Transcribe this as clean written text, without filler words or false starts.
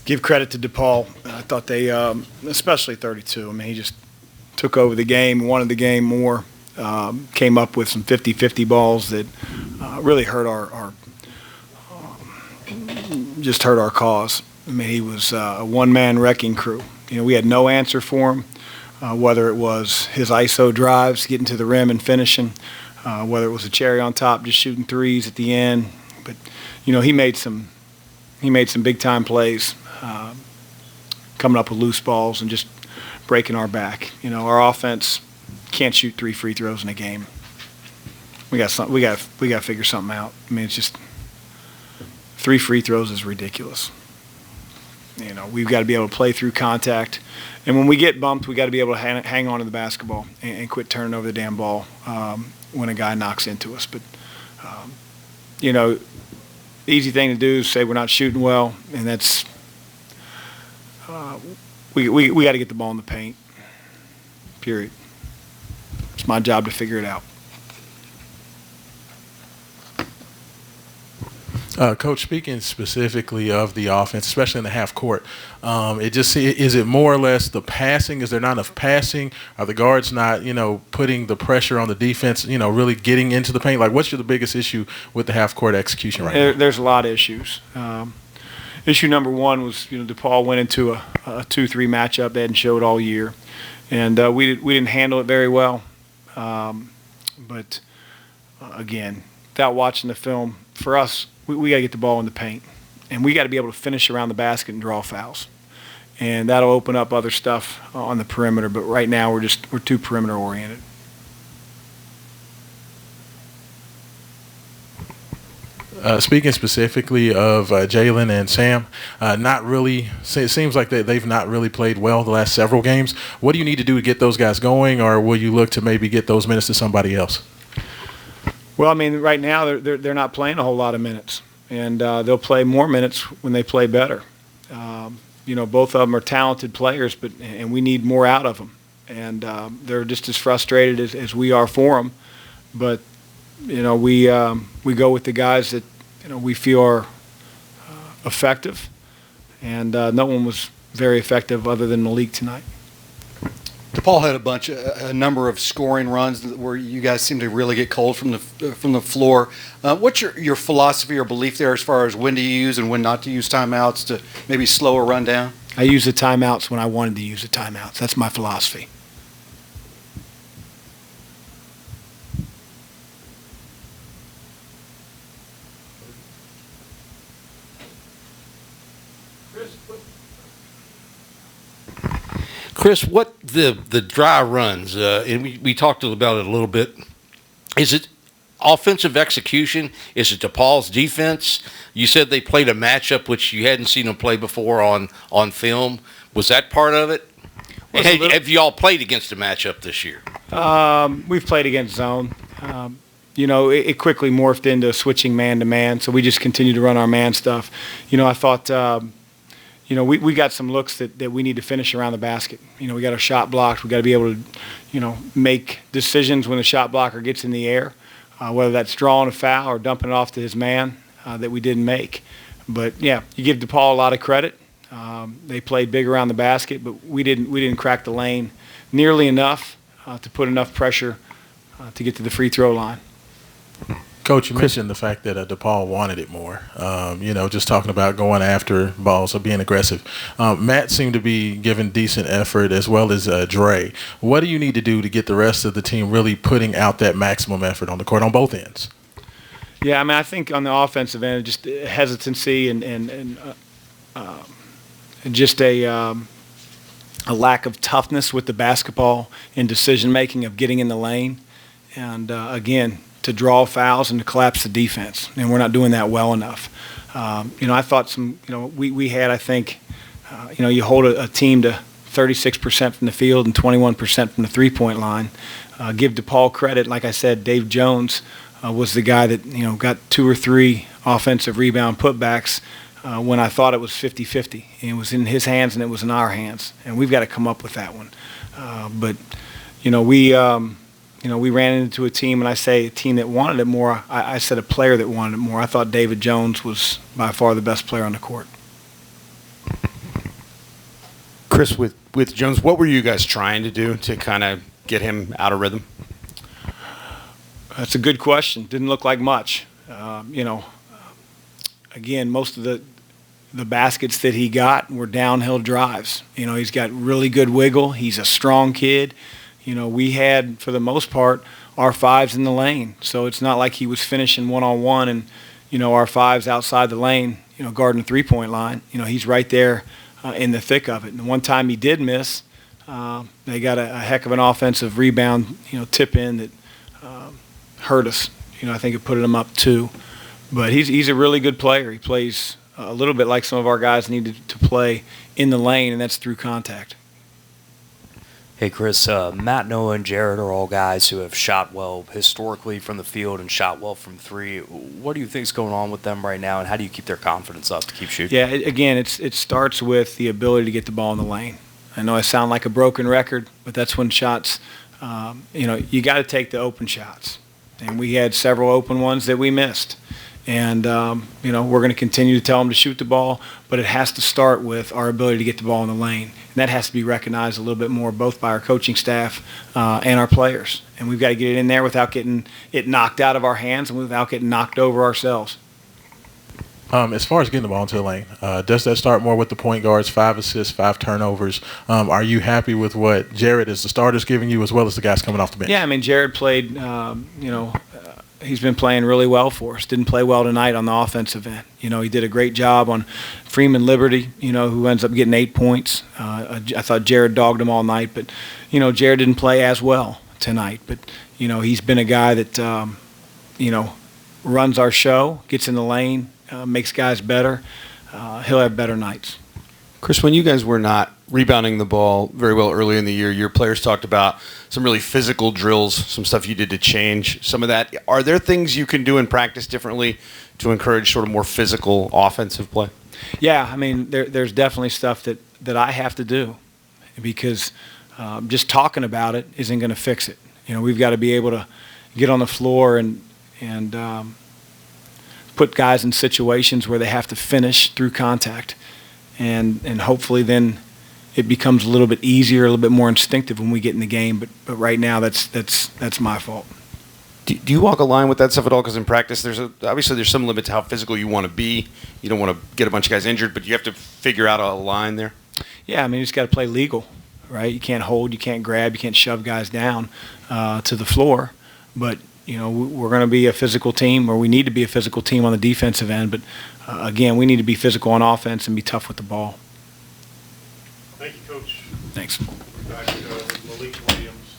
give credit to DePaul. I thought they, especially 32. I mean, he just took over the game, wanted the game more. Came up with some 50-50 balls that really hurt our just hurt our cause. I mean, he was a one-man wrecking crew. We had no answer for him, whether it was his ISO drives, getting to the rim and finishing, whether it was a cherry on top, just shooting threes at the end. But he made some big-time plays, coming up with loose balls and just breaking our back. Our offense can't shoot 3 free throws in a game. We got to figure something out. I mean, it's just 3 free throws is ridiculous. We've got to be able to play through contact, and when we get bumped, we got to be able to hang on to the basketball and quit turning over the damn ball when a guy knocks into us. But the easy thing to do is say we're not shooting well, and that's we got to get the ball in the paint. Period. It's my job to figure it out. Coach, speaking specifically of the offense, especially in the half court, is it more or less the passing? Is there not enough passing? Are the guards not, putting the pressure on the defense, really getting into the paint? Like, what's the biggest issue with the half court execution right now? There's a lot of issues. Issue number one was, DePaul went into a 2-3 matchup they hadn't showed all year, and we didn't handle it very well. But again, without watching the film, for us, we got to get the ball in the paint, and we got to be able to finish around the basket and draw fouls, and that'll open up other stuff on the perimeter. But right now, we're too perimeter oriented. Speaking specifically of Jalen and Sam, not really. It seems like they've not really played well the last several games. What do you need to do to get those guys going, or will you look to maybe get those minutes to somebody else? Well, I mean, right now they're not playing a whole lot of minutes, and they'll play more minutes when they play better. Both of them are talented players, and we need more out of them. And they're just as frustrated as we are for them. But we go with the guys that we feel are effective, and no one was very effective other than Malik tonight. DePaul had a number of scoring runs where you guys seem to really get cold from the floor. What's your philosophy or belief there as far as when to use and when not to use timeouts to maybe slow a run down? I use the timeouts when I wanted to use the timeouts. That's my philosophy. Chris, what the dry runs, and we talked about it a little bit, is it offensive execution? Is it DePaul's defense? You said they played a matchup which you hadn't seen them play before on film. Was that part of it? Have you all played against a matchup this year? We've played against zone. It quickly morphed into switching man-to-man, so we just continued to run our man stuff. I thought we got some looks that we need to finish around the basket. We got our shot blocked. We got to be able to, make decisions when the shot blocker gets in the air, whether that's drawing a foul or dumping it off to his man that we didn't make. But, yeah, you give DePaul a lot of credit. They played big around the basket, but we didn't crack the lane nearly enough to put enough pressure to get to the free throw line. Coach, you mentioned the fact that DePaul wanted it more, just talking about going after balls or being aggressive. Matt seemed to be giving decent effort as well as Dre. What do you need to do to get the rest of the team really putting out that maximum effort on the court on both ends? Yeah, I mean, I think on the offensive end, just hesitancy and just a lack of toughness with the basketball and decision-making of getting in the lane. And, again, to draw fouls and to collapse the defense, and we're not doing that well enough. I thought we had, I think, you hold a team to 36% from the field and 21% from the three-point line. Give DePaul credit. Like I said, Dave Jones was the guy that, got 2 or 3 offensive rebound putbacks when I thought it was 50-50. It was in his hands and it was in our hands, and we've got to come up with that one. But we ran into a team, and I say a team that wanted it more. I said a player that wanted it more. I thought David Jones was by far the best player on the court. Chris, with Jones, what were you guys trying to do to kind of get him out of rhythm? That's a good question. Didn't look like much. Again, most of the baskets that he got were downhill drives. He's got really good wiggle. He's a strong kid. We had, for the most part, our fives in the lane. So it's not like he was finishing one-on-one and, our fives outside the lane, guarding the three-point line. He's right there in the thick of it. And the one time he did miss, they got a heck of an offensive rebound, tip in that hurt us. I think it put him up 2. But he's a really good player. He plays a little bit like some of our guys needed to play in the lane, and that's through contact. Hey, Chris, Matt, Noah, and Jared are all guys who have shot well historically from the field and shot well from 3. What do you think is going on with them right now, and how do you keep their confidence up to keep shooting? Yeah, again, it starts with the ability to get the ball in the lane. I know I sound like a broken record, but that's when shots, you got to take the open shots. And we had several open ones that we missed. And, we're going to continue to tell them to shoot the ball, but it has to start with our ability to get the ball in the lane. And that has to be recognized a little bit more, both by our coaching staff and our players. And we've got to get it in there without getting it knocked out of our hands and without getting knocked over ourselves. As far as getting the ball into the lane, does that start more with the point guards, 5 assists, 5 turnovers? Are you happy with what Jared as the starter's giving you as well as the guys coming off the bench? Yeah, Jared played, he's been playing really well for us. Didn't play well tonight on the offensive end. He did a great job on Freeman Liberty, who ends up getting 8 points. I thought Jared dogged him all night, but, Jared didn't play as well tonight. But, he's been a guy that, runs our show, gets in the lane, makes guys better. He'll have better nights. Chris, when you guys were not rebounding the ball very well early in the year, your players talked about some really physical drills, some stuff you did to change some of that. Are there things you can do in practice differently to encourage sort of more physical offensive play? Yeah, there's definitely stuff that I have to do because just talking about it isn't going to fix it. We've got to be able to get on the floor and put guys in situations where they have to finish through contact. And hopefully then it becomes a little bit easier, a little bit more instinctive when we get in the game. But right now that's my fault. Do you walk a line with that stuff at all? Because in practice, obviously there's some limit to how physical you want to be. You don't want to get a bunch of guys injured, but you have to figure out a line there. Yeah, you just got to play legal, right? You can't hold, you can't grab, you can't shove guys down to the floor. But we're going to be a physical team, or we need to be a physical team on the defensive end. But again, we need to be physical on offense and be tough with the ball. Thank you, Coach. Thanks. Back to Malik Williams.